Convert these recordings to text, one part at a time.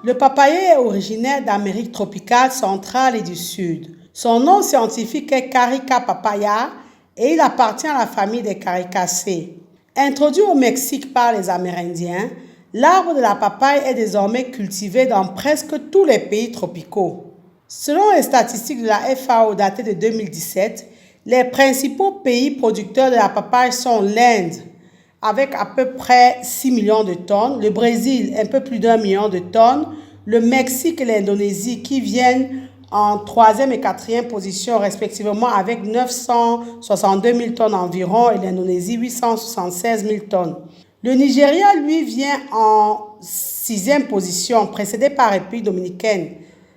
Le papayer est originaire d'Amérique tropicale centrale et du Sud. Son nom scientifique est Carica papaya et il appartient à la famille des Caricacées. Introduit au Mexique par les Amérindiens, l'arbre de la papaye est désormais cultivé dans presque tous les pays tropicaux. Selon les statistiques de la FAO datées de 2017, les principaux pays producteurs de la papaye sont l'Inde, avec à peu près 6 millions de tonnes, le Brésil, un peu plus d'1 million de tonnes, le Mexique et l'Indonésie qui viennent en 3e et 4e position respectivement avec 962 000 tonnes environ et l'Indonésie 876 000 tonnes. Le Nigeria, lui, vient en 6e position, précédé par la République dominicaine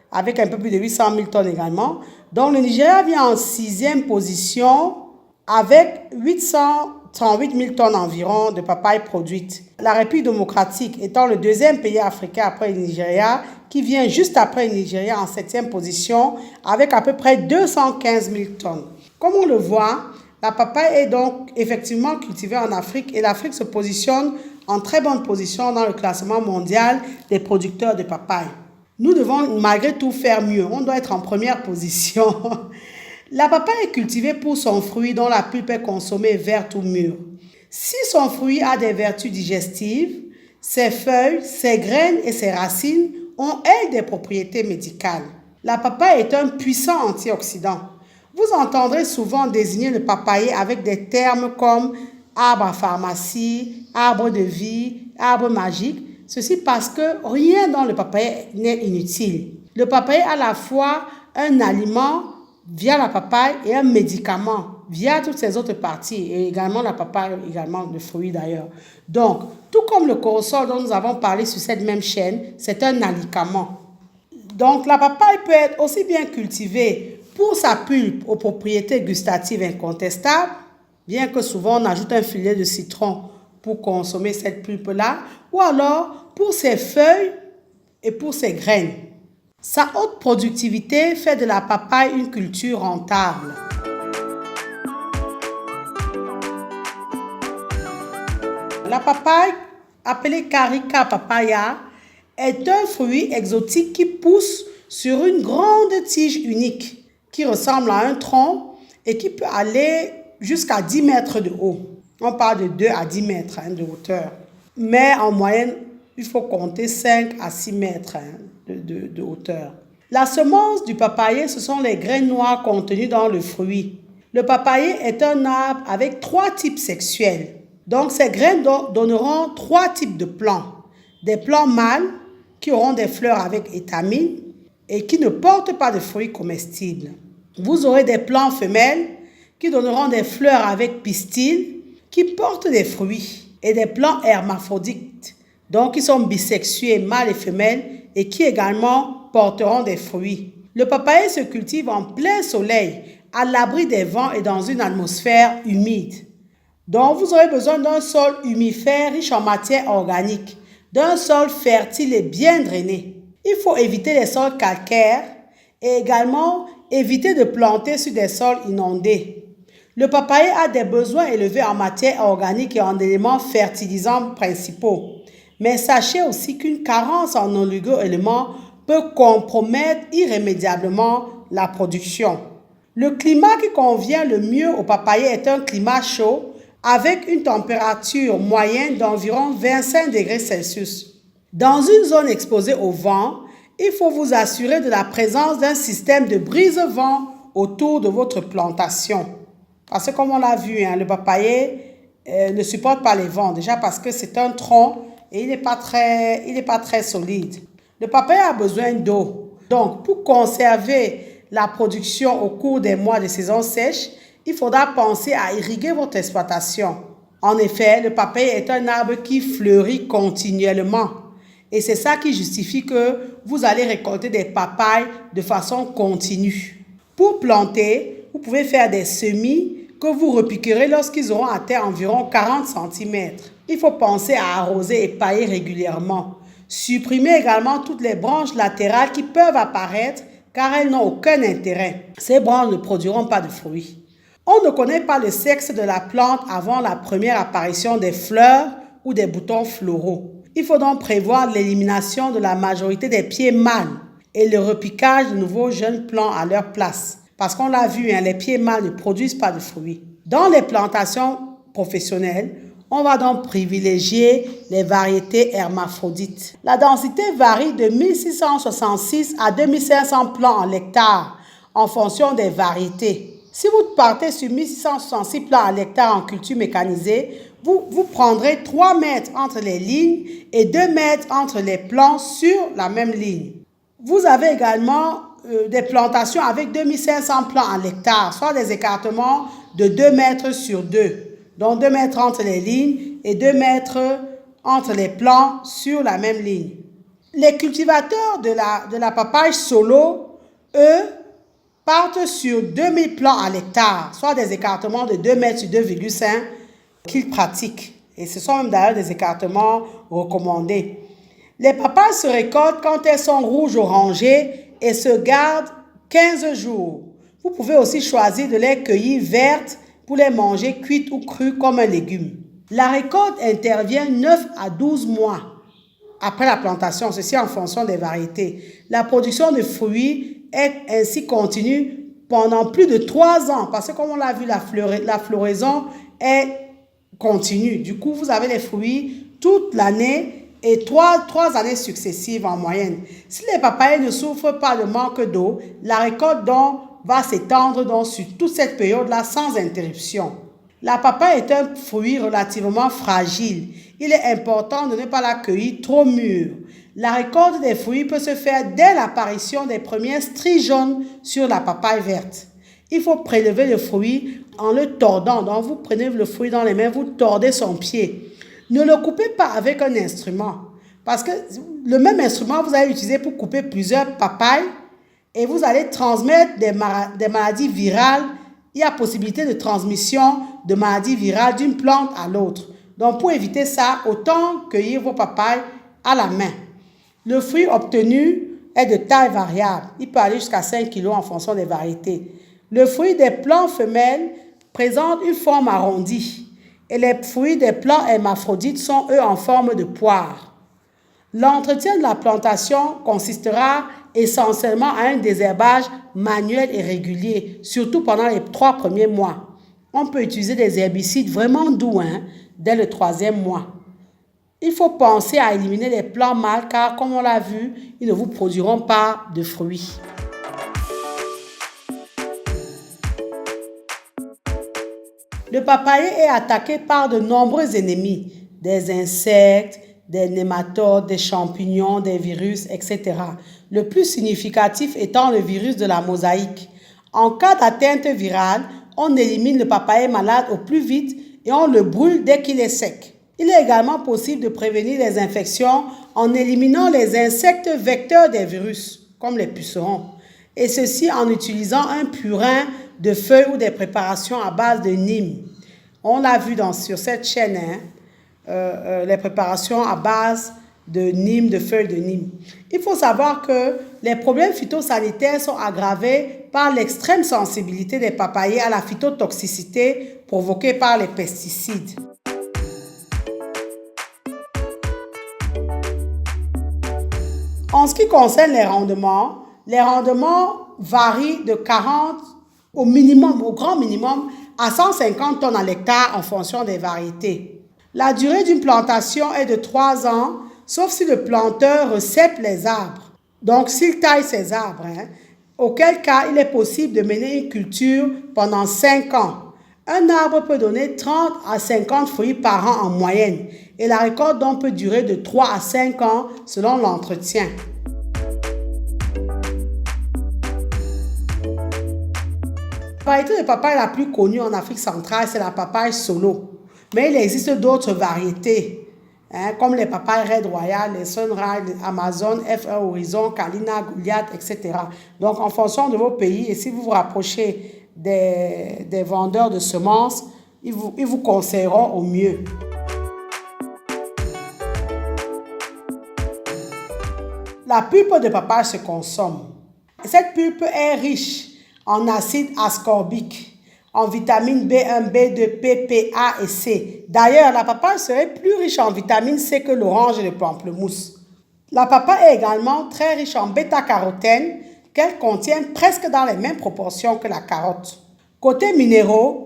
avec un peu plus de 800 000 tonnes également. Donc le Nigeria vient en 6e position avec 838 000 tonnes environ de papaye produites. La République démocratique étant le 2e pays africain après le Nigeria, qui vient juste après le Nigeria en 7e position avec à peu près 215 000 tonnes. Comme on le voit, la papaye est donc effectivement cultivée en Afrique et l'Afrique se positionne en très bonne position dans le classement mondial des producteurs de papaye. Nous devons malgré tout faire mieux, on doit être en première position. La papaye est cultivée pour son fruit dont la pulpe est consommée verte ou mûre. Si son fruit a des vertus digestives, ses feuilles, ses graines et ses racines ont, elles, des propriétés médicales. La papaye est un puissant antioxydant. Vous entendrez souvent désigner le papayer avec des termes comme arbre à pharmacie, arbre de vie, arbre magique. Ceci parce que rien dans le papayer n'est inutile. Le papayer est à la fois un aliment via la papaye et un médicament via toutes ses autres parties et également la papaye, également le fruit d'ailleurs. Donc, tout comme le corosol dont nous avons parlé sur cette même chaîne, c'est un alicament. Donc, la papaye peut être aussi bien cultivée pour sa pulpe aux propriétés gustatives incontestables, bien que souvent on ajoute un filet de citron pour consommer cette pulpe-là, ou alors pour ses feuilles et pour ses graines. Sa haute productivité fait de la papaye une culture rentable. La papaye, appelée Carica papaya, est un fruit exotique qui pousse sur une grande tige unique qui ressemble à un tronc et qui peut aller jusqu'à 10 mètres de haut. On parle de 2 à 10 mètres de hauteur. Mais en moyenne, il faut compter 5 à 6 mètres de hauteur. La semence du papayer, ce sont les graines noires contenues dans le fruit. Le papayer est un arbre avec 3 types sexuels. Donc, ces graines donneront 3 types de plants. Des plants mâles qui auront des fleurs avec étamines et qui ne portent pas de fruits comestibles. Vous aurez des plants femelles qui donneront des fleurs avec pistils qui portent des fruits et des plants hermaphrodites, donc qui sont bisexués, mâles et femelles, et qui également porteront des fruits. Le papayer se cultive en plein soleil, à l'abri des vents et dans une atmosphère humide. Donc vous aurez besoin d'un sol humifère riche en matière organique, d'un sol fertile et bien drainé. Il faut éviter les sols calcaires et également éviter de planter sur des sols inondés. Le papayer a des besoins élevés en matière organique et en éléments fertilisants principaux. Mais sachez aussi qu'une carence en oligo-éléments peut compromettre irrémédiablement la production. Le climat qui convient le mieux au papayer est un climat chaud avec une température moyenne d'environ 25 degrés Celsius. Dans une zone exposée au vent, il faut vous assurer de la présence d'un système de brise-vent autour de votre plantation. Parce que comme on l'a vu, le papayer ne supporte pas les vents. Déjà parce que c'est un tronc et il n'est pas très solide. Le papayer a besoin d'eau. Donc, pour conserver la production au cours des mois de saison sèche, il faudra penser à irriguer votre exploitation. En effet, le papayer est un arbre qui fleurit continuellement. Et c'est ça qui justifie que vous allez récolter des papayes de façon continue. Pour planter, vous pouvez faire des semis que vous repiquerez lorsqu'ils auront atteint environ 40 cm. Il faut penser à arroser et pailler régulièrement. Supprimez également toutes les branches latérales qui peuvent apparaître car elles n'ont aucun intérêt. Ces branches ne produiront pas de fruits. On ne connaît pas le sexe de la plante avant la première apparition des fleurs ou des boutons floraux. Il faut donc prévoir l'élimination de la majorité des pieds mâles et le repiquage de nouveaux jeunes plants à leur place. Parce qu'on l'a vu, les pieds mâles ne produisent pas de fruits. Dans les plantations professionnelles, on va donc privilégier les variétés hermaphrodites. La densité varie de 1666 à 2500 plants en hectare en fonction des variétés. Si vous partez sur 1666 plants à l'hectare en culture mécanisée, vous prendrez 3 mètres entre les lignes et 2 mètres entre les plants sur la même ligne. Vous avez également des plantations avec 2500 plants à l'hectare, soit des écartements de 2 mètres sur 2. Donc 2 mètres entre les lignes et 2 mètres entre les plants sur la même ligne. Les cultivateurs de la papaye solo, eux, partent sur 2000 plants à l'hectare, soit des écartements de 2 mètres sur 2,5 qu'ils pratiquent. Et ce sont même d'ailleurs des écartements recommandés. Les papayes se récoltent quand elles sont rouges-orangées et se gardent 15 jours. Vous pouvez aussi choisir de les cueillir vertes pour les manger cuites ou crues comme un légume. La récolte intervient 9 à 12 mois après la plantation, ceci en fonction des variétés. La production de fruits est ainsi continue pendant plus de 3 ans parce que comme on l'a vu, la floraison est continue. Du coup, vous avez les fruits toute l'année et 3 années successives en moyenne. Si les papayes ne souffrent pas de manque d'eau, la récolte donc va s'étendre sur toute cette période-là sans interruption. La papaye est un fruit relativement fragile. Il est important de ne pas la cueillir trop mûre. La récolte des fruits peut se faire dès l'apparition des premières stries jaunes sur la papaye verte. Il faut prélever le fruit en le tordant. Donc, vous prenez le fruit dans les mains, vous tordez son pied. Ne le coupez pas avec un instrument. Parce que le même instrument, vous allez l'utiliser pour couper plusieurs papayes et vous allez transmettre des maladies virales. Il y a possibilité de transmission de maladies virales d'une plante à l'autre. Donc, pour éviter ça, autant cueillir vos papayes à la main. Le fruit obtenu est de taille variable. Il peut aller jusqu'à 5 kg en fonction des variétés. Le fruit des plants femelles présente une forme arrondie et les fruits des plants hermaphrodites sont, eux, en forme de poire. L'entretien de la plantation consistera essentiellement à un désherbage manuel et régulier, surtout pendant les 3 premiers mois. On peut utiliser des herbicides vraiment doux dès le 3e mois. Il faut penser à éliminer les plants mâles car, comme on l'a vu, ils ne vous produiront pas de fruits. Le papayer est attaqué par de nombreux ennemis, des insectes, des nématodes, des champignons, des virus, etc. Le plus significatif étant le virus de la mosaïque. En cas d'atteinte virale, on élimine le papayer malade au plus vite et on le brûle dès qu'il est sec. Il est également possible de prévenir les infections en éliminant les insectes vecteurs des virus, comme les pucerons, et ceci en utilisant un purin de feuilles ou des préparations à base de Nîmes. On l'a vu sur cette chaîne, les préparations à base de Nîmes, de feuilles de Nîmes. Il faut savoir que les problèmes phytosanitaires sont aggravés par l'extrême sensibilité des papayers à la phytotoxicité provoquée par les pesticides. En ce qui concerne les rendements varient de 40 au grand minimum à 150 tonnes à l'hectare en fonction des variétés. La durée d'une plantation est de 3 ans, sauf si le planteur recèpe les arbres. Donc, s'il taille ses arbres, auquel cas il est possible de mener une culture pendant 5 ans. Un arbre peut donner 30 à 50 fruits par an en moyenne et la récolte donc peut durer de 3 à 5 ans selon l'entretien. La variété de papaye la plus connue en Afrique centrale, c'est la papaye solo. Mais il existe d'autres variétés, comme les papayes Red Royal, les Sunrise, les Amazon, F1 Horizon, Kalina, Goliath, etc. Donc, en fonction de vos pays, et si vous vous rapprochez des vendeurs de semences, ils vous conseilleront au mieux. La pulpe de papaye se consomme. Cette pulpe est riche en acide ascorbique, en vitamines B1, B2, P, P, A et C. D'ailleurs, la papaye serait plus riche en vitamine C que l'orange et le pamplemousse. La papaye est également très riche en bêta-carotène qu'elle contient presque dans les mêmes proportions que la carotte. Côté minéraux,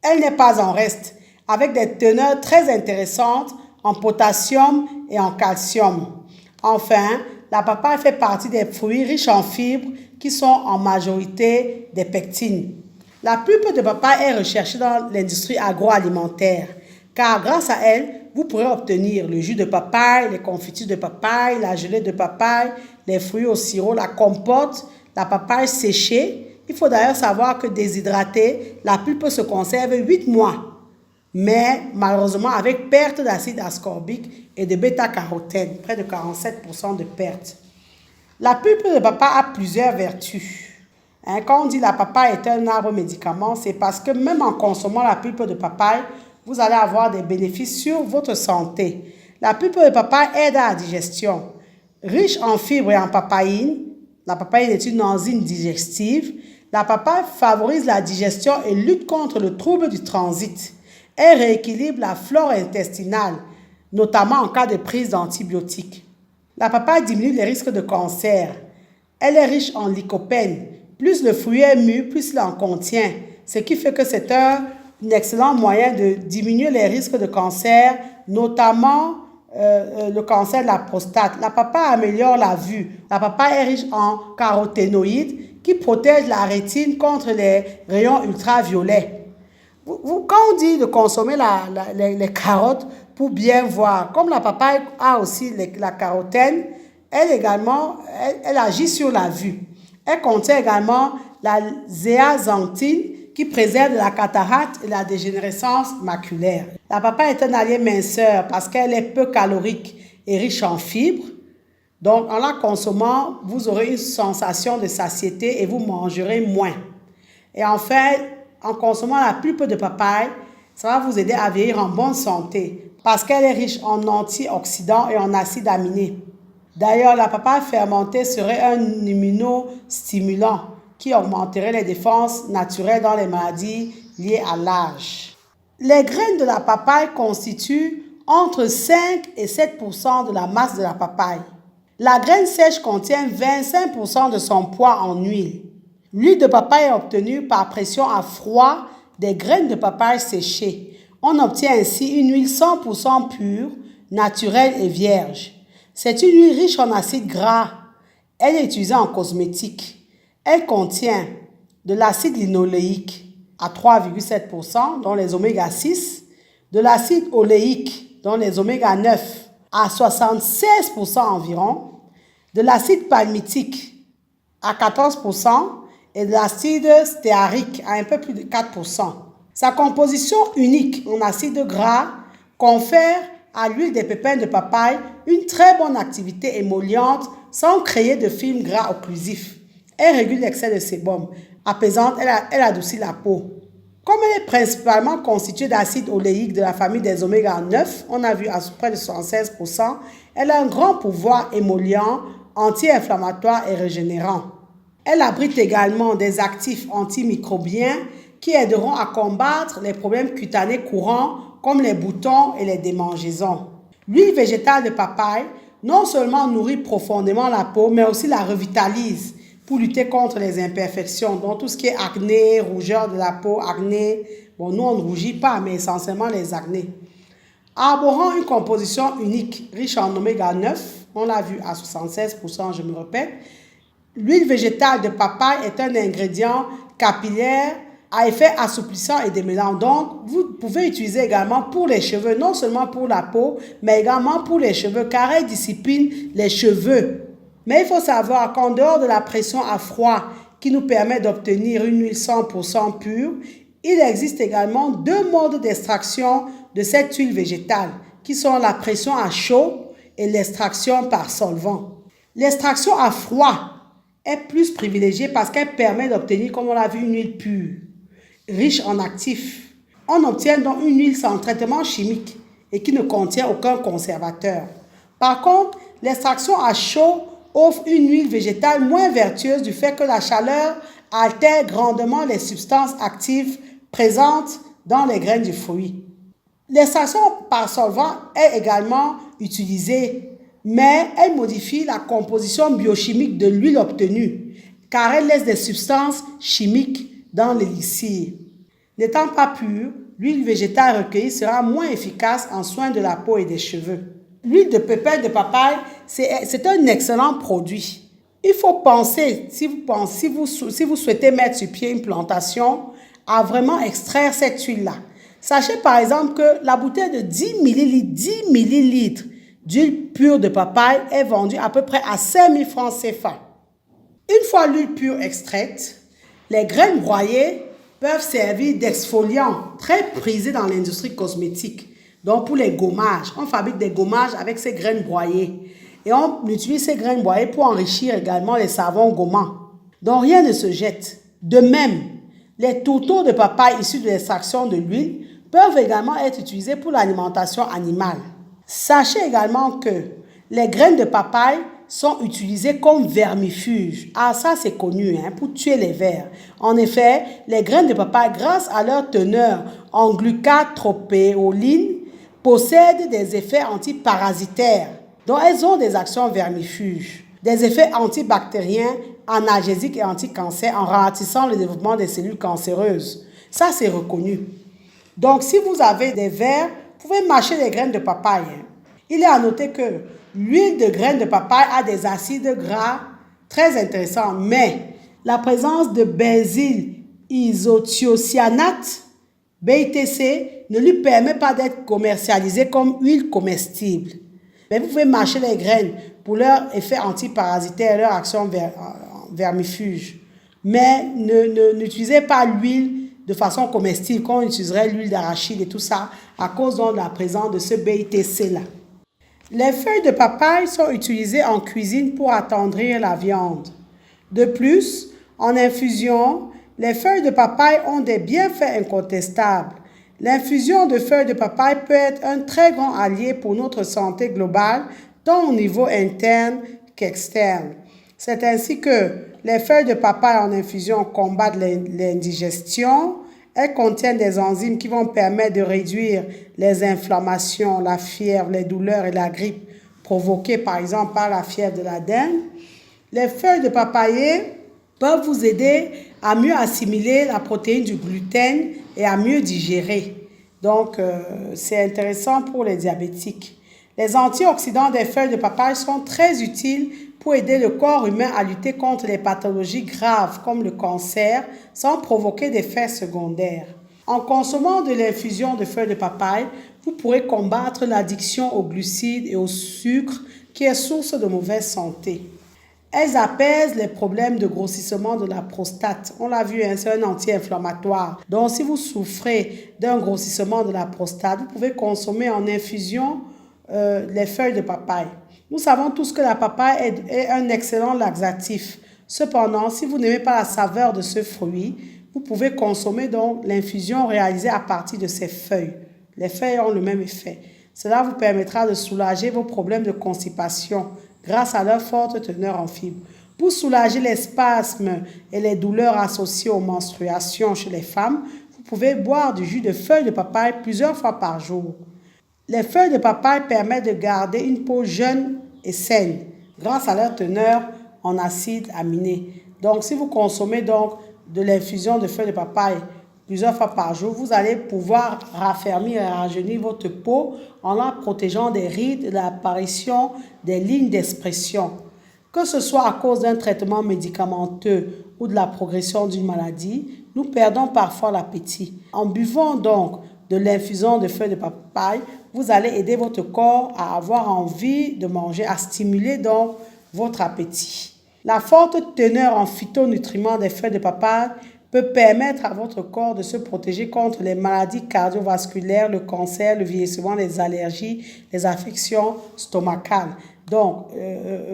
elle n'est pas en reste, avec des teneurs très intéressantes en potassium et en calcium. Enfin, la papaye fait partie des fruits riches en fibres qui sont en majorité des pectines. La pulpe de papaye est recherchée dans l'industrie agroalimentaire, car grâce à elle, vous pourrez obtenir le jus de papaye, les confitures de papaye, la gelée de papaye, les fruits au sirop, la compote, la papaye séchée. Il faut d'ailleurs savoir que déshydratée, la pulpe se conserve 8 mois, mais malheureusement avec perte d'acide ascorbique et de bêta-carotène, près de 47% de perte. La pulpe de papaye a plusieurs vertus. Quand on dit la papaye est un arbre médicament, c'est parce que même en consommant la pulpe de papaye, vous allez avoir des bénéfices sur votre santé. La pulpe de papaye aide à la digestion. Riche en fibres et en papaïne, la papaïne est une enzyme digestive. La papaye favorise la digestion et lutte contre le trouble du transit. Elle rééquilibre la flore intestinale, notamment en cas de prise d'antibiotiques. La papaye diminue les risques de cancer. Elle est riche en lycopène. Plus le fruit est mûr, plus il en contient, ce qui fait que c'est un excellent moyen de diminuer les risques de cancer, notamment le cancer de la prostate. La papaye améliore la vue. La papaye est riche en caroténoïdes qui protègent la rétine contre les rayons ultraviolets. Quand on dit de consommer les carottes pour bien voir, comme la papaye a aussi la carotène, elle agit sur la vue. Elle contient également la zéaxanthine qui préserve de la cataracte et la dégénérescence maculaire. La papaye est un allié minceur parce qu'elle est peu calorique et riche en fibres. Donc, en la consommant, vous aurez une sensation de satiété et vous mangerez moins. Et enfin, en consommant la pulpe de papaye, ça va vous aider à vieillir en bonne santé parce qu'elle est riche en antioxydants et en acides aminés. D'ailleurs, la papaye fermentée serait un immunostimulant qui augmenterait les défenses naturelles dans les maladies liées à l'âge. Les graines de la papaye constituent entre 5 et 7% de la masse de la papaye. La graine sèche contient 25% de son poids en huile. L'huile de papaye est obtenue par pression à froid des graines de papaye séchées. On obtient ainsi une huile 100% pure, naturelle et vierge. C'est une huile riche en acides gras. Elle est utilisée en cosmétique. Elle contient de l'acide linoléique à 3,7%, dont les oméga-6, de l'acide oléique, dont les oméga-9 à 76% environ, de l'acide palmitique à 14% et de l'acide stéarique à un peu plus de 4%. Sa composition unique en acides gras confère à l'huile des pépins de papaye une très bonne activité émolliente sans créer de film gras occlusif. Elle régule l'excès de sébum, apaisante, elle adoucit la peau. Comme elle est principalement constituée d'acides oléiques de la famille des oméga-9, on a vu à près de 76%, elle a un grand pouvoir émollient, anti-inflammatoire et régénérant. Elle abrite également des actifs antimicrobiens qui aideront à combattre les problèmes cutanés courants comme les boutons et les démangeaisons. L'huile végétale de papaye non seulement nourrit profondément la peau, mais aussi la revitalise pour lutter contre les imperfections, donc tout ce qui est acné, rougeur de la peau, acné. Bon, nous, on ne rougit pas, mais essentiellement les acnés. Arborant une composition unique, riche en oméga 9, on l'a vu à 76%, je me répète, l'huile végétale de papaye est un ingrédient capillaire à effet assouplissant et démêlant. Donc, vous pouvez utiliser également pour les cheveux, non seulement pour la peau, mais également pour les cheveux, car elle discipline les cheveux. Mais il faut savoir qu'en dehors de la pression à froid qui nous permet d'obtenir une huile 100% pure, il existe également deux modes d'extraction de cette huile végétale, qui sont la pression à chaud et l'extraction par solvant. L'extraction à froid est plus privilégiée parce qu'elle permet d'obtenir, comme on l'a vu, une huile pure, riche en actifs. On obtient donc une huile sans traitement chimique et qui ne contient aucun conservateur. Par contre, l'extraction à chaud offre une huile végétale moins vertueuse du fait que la chaleur altère grandement les substances actives présentes dans les graines du fruit. L'extraction par solvant est également utilisée, mais elle modifie la composition biochimique de l'huile obtenue, car elle laisse des substances chimiques dans l'élixir. N'étant pas pure, l'huile végétale recueillie sera moins efficace en soins de la peau et des cheveux. L'huile de pépins de papaye, c'est un excellent produit. Il faut penser, si vous souhaitez mettre sur pied une plantation, à vraiment extraire cette huile-là. Sachez par exemple que la bouteille de 10 millilitres d'huile pure de papaye est vendue à peu près à 5 000 francs CFA. Une fois l'huile pure extraite, les graines broyées peuvent servir d'exfoliant très prisé dans l'industrie cosmétique. Donc pour les gommages, on fabrique des gommages avec ces graines broyées. Et on utilise ces graines broyées pour enrichir également les savons gommants. Donc rien ne se jette. De même, les tourteaux de papaye issus de l'extraction de l'huile peuvent également être utilisés pour l'alimentation animale. Sachez également que les graines de papaye sont utilisées comme vermifuges. Ah, ça c'est connu, pour tuer les vers. En effet, les graines de papaye, grâce à leur teneur en glucatropéoline, possèdent des effets antiparasitaires. Donc, elles ont des actions vermifuges, des effets antibactériens, analgésiques et anti-cancer en ralentissant le développement des cellules cancéreuses. Ça, c'est reconnu. Donc, si vous avez des vers, vous pouvez mâcher les graines de papaye. Il est à noter que l'huile de graines de papaye a des acides gras très intéressants, mais la présence de benzyl isothiocyanate, BITC, ne lui permet pas d'être commercialisée comme huile comestible. Mais vous pouvez mâcher les graines pour leur effet antiparasitaire et leur action vermifuge. Mais n'utilisez pas l'huile de façon comestible, comme on utiliserait l'huile d'arachide et tout ça, à cause de la présence de ce BITC-là. Les feuilles de papaye sont utilisées en cuisine pour attendrir la viande. De plus, en infusion, les feuilles de papaye ont des bienfaits incontestables. L'infusion de feuilles de papaye peut être un très grand allié pour notre santé globale, tant au niveau interne qu'externe. C'est ainsi que les feuilles de papaye en infusion combattent l'indigestion. Elles contiennent des enzymes qui vont permettre de réduire les inflammations, la fièvre, les douleurs et la grippe provoquées par exemple par la fièvre de la dengue. Les feuilles de papayer peuvent vous aider à mieux assimiler la protéine du gluten et à mieux digérer. Donc, c'est intéressant pour les diabétiques. Les antioxydants des feuilles de papaye sont très utiles pour aider le corps humain à lutter contre les pathologies graves comme le cancer sans provoquer d'effets secondaires. En consommant de l'infusion de feuilles de papaye, vous pourrez combattre l'addiction aux glucides et au sucre qui est source de mauvaise santé. Elles apaisent les problèmes de grossissement de la prostate. On l'a vu, c'est un anti-inflammatoire. Donc, si vous souffrez d'un grossissement de la prostate, vous pouvez consommer en infusion les feuilles de papaye. Nous savons tous que la papaye est un excellent laxatif. Cependant, si vous n'aimez pas la saveur de ce fruit, vous pouvez consommer donc l'infusion réalisée à partir de ces feuilles. Les feuilles ont le même effet. Cela vous permettra de soulager vos problèmes de constipation grâce à leur forte teneur en fibres. Pour soulager les spasmes et les douleurs associées aux menstruations chez les femmes, vous pouvez boire du jus de feuilles de papaye plusieurs fois par jour. Les feuilles de papaye permettent de garder une peau jeune et saine grâce à leur teneur en acides aminés. Donc, si vous consommez donc de l'infusion de feuilles de papaye plusieurs fois par jour, vous allez pouvoir raffermir et rajeunir votre peau en la protégeant des rides et de l'apparition des lignes d'expression. Que ce soit à cause d'un traitement médicamenteux ou de la progression d'une maladie, nous perdons parfois l'appétit. En buvant donc de l'infusion de feuilles de papaye, vous allez aider votre corps à avoir envie de manger, à stimuler donc votre appétit. La forte teneur en phytonutriments des feuilles de papaye peut permettre à votre corps de se protéger contre les maladies cardiovasculaires, le cancer, le vieillissement, les allergies, les affections stomacales. Donc,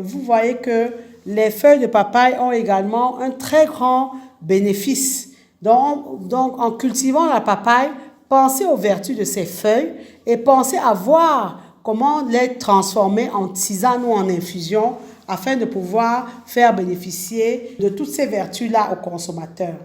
vous voyez que les feuilles de papaye ont également un très grand bénéfice. Donc en cultivant la papaye, pensez aux vertus de ces feuilles et pensez à voir comment les transformer en tisane ou en infusion afin de pouvoir faire bénéficier de toutes ces vertus-là aux consommateurs.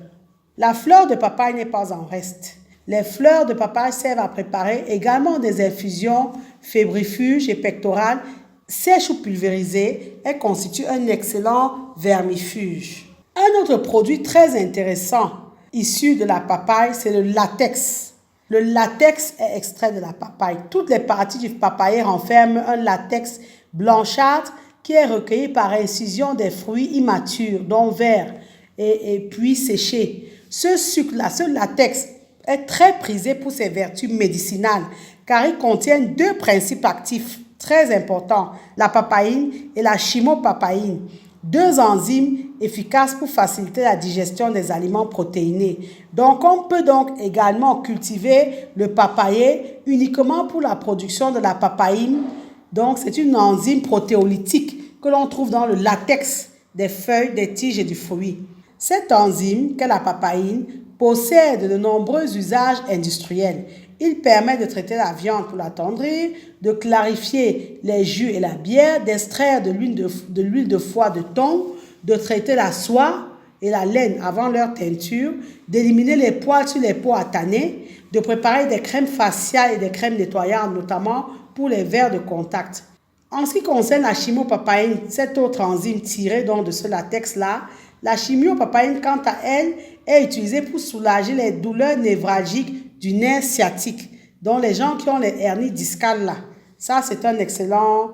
La fleur de papaye n'est pas en reste. Les fleurs de papaye servent à préparer également des infusions fébrifuges et pectorales sèches ou pulvérisées. Elles constituent un excellent vermifuge. Un autre produit très intéressant issu de la papaye, c'est le latex. Le latex est extrait de la papaye. Toutes les parties du papayer renferment un latex blanchâtre qui est recueilli par incision des fruits immatures, dont verts, et puis séchés. Ce sucre-là, ce latex, est très prisé pour ses vertus médicinales car il contient deux principes actifs très importants, la papaïne et la chymopapaïne, deux enzymes efficaces pour faciliter la digestion des aliments protéinés. Donc, on peut donc également cultiver le papayer uniquement pour la production de la papaïne. Donc, c'est une enzyme protéolytique que l'on trouve dans le latex des feuilles, des tiges et du fruit. Cette enzyme, qu'est la papaïne, possède de nombreux usages industriels. Il permet de traiter la viande pour l'attendrir, de clarifier les jus et la bière, d'extraire de l'huile de foie de thon, de traiter la soie et la laine avant leur teinture, d'éliminer les poils sur les peaux à tanner, de préparer des crèmes faciales et des crèmes nettoyantes, notamment pour les verres de contact. En ce qui concerne la chymopapaïne, cette autre enzyme tirée donc de ce latex-là, la chymopapaïne, quant à elle, est utilisée pour soulager les douleurs névralgiques du nerf sciatique, dont les gens qui ont les hernies discales là. Ça, c'est un excellent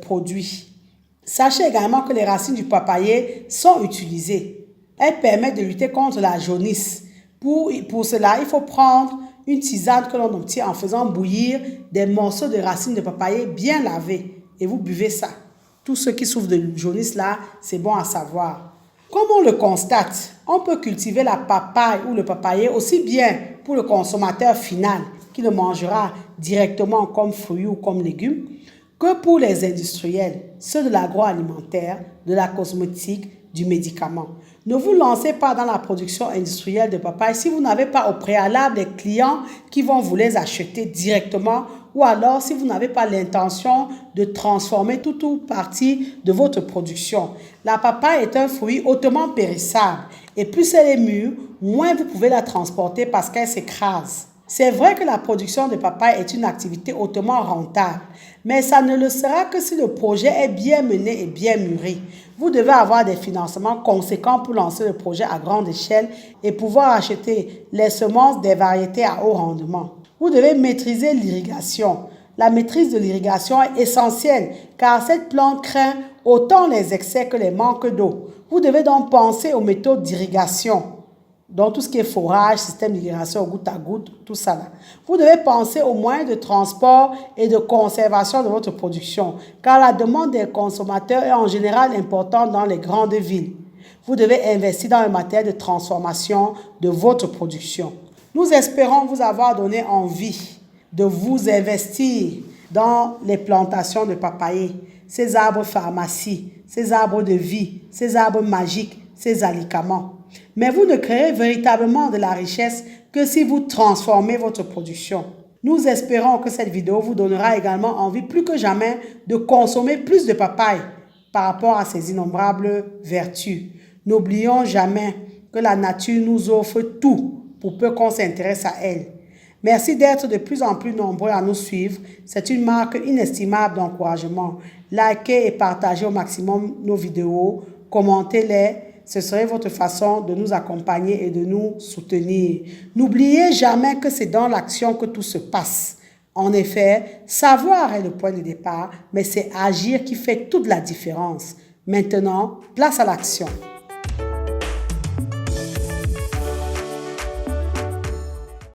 produit. Sachez également que les racines du papayer sont utilisées. Elles permettent de lutter contre la jaunisse. Pour cela, il faut prendre une tisane que l'on obtient en faisant bouillir des morceaux de racines de papayer bien lavés. Et vous buvez ça. Tous ceux qui souffrent de jaunisse là, c'est bon à savoir. Comme on le constate, on peut cultiver la papaye ou le papayer aussi bien pour le consommateur final qui le mangera directement comme fruit ou comme légume que pour les industriels, ceux de l'agroalimentaire, de la cosmétique, du médicament. Ne vous lancez pas dans la production industrielle de papaye si vous n'avez pas au préalable des clients qui vont vous les acheter directement ou alors si vous n'avez pas l'intention de transformer tout ou partie de votre production. La papaye est un fruit hautement périssable et plus elle est mûre, moins vous pouvez la transporter parce qu'elle s'écrase. C'est vrai que la production de papaye est une activité hautement rentable, mais ça ne le sera que si le projet est bien mené et bien mûri. Vous devez avoir des financements conséquents pour lancer le projet à grande échelle et pouvoir acheter les semences des variétés à haut rendement. Vous devez maîtriser l'irrigation. La maîtrise de l'irrigation est essentielle car cette plante craint autant les excès que les manques d'eau. Vous devez donc penser aux méthodes d'irrigation. Donc, tout ce qui est forage, système d'irrigation goutte à goutte, tout ça là. Vous devez penser aux moyens de transport et de conservation de votre production, car la demande des consommateurs est en général importante dans les grandes villes. Vous devez investir dans le matériel de transformation de votre production. Nous espérons vous avoir donné envie de vous investir dans les plantations de papayer, ces arbres pharmacie, ces arbres de vie, ces arbres magiques, ces alicaments. Mais vous ne créerez véritablement de la richesse que si vous transformez votre production. Nous espérons que cette vidéo vous donnera également envie plus que jamais de consommer plus de papaye par rapport à ses innombrables vertus. N'oublions jamais que la nature nous offre tout pour peu qu'on s'intéresse à elle. Merci d'être de plus en plus nombreux à nous suivre. C'est une marque inestimable d'encouragement. Likez et partagez au maximum nos vidéos. Commentez-les. Ce serait votre façon de nous accompagner et de nous soutenir. N'oubliez jamais que c'est dans l'action que tout se passe. En effet, savoir est le point de départ, mais c'est agir qui fait toute la différence. Maintenant, place à l'action.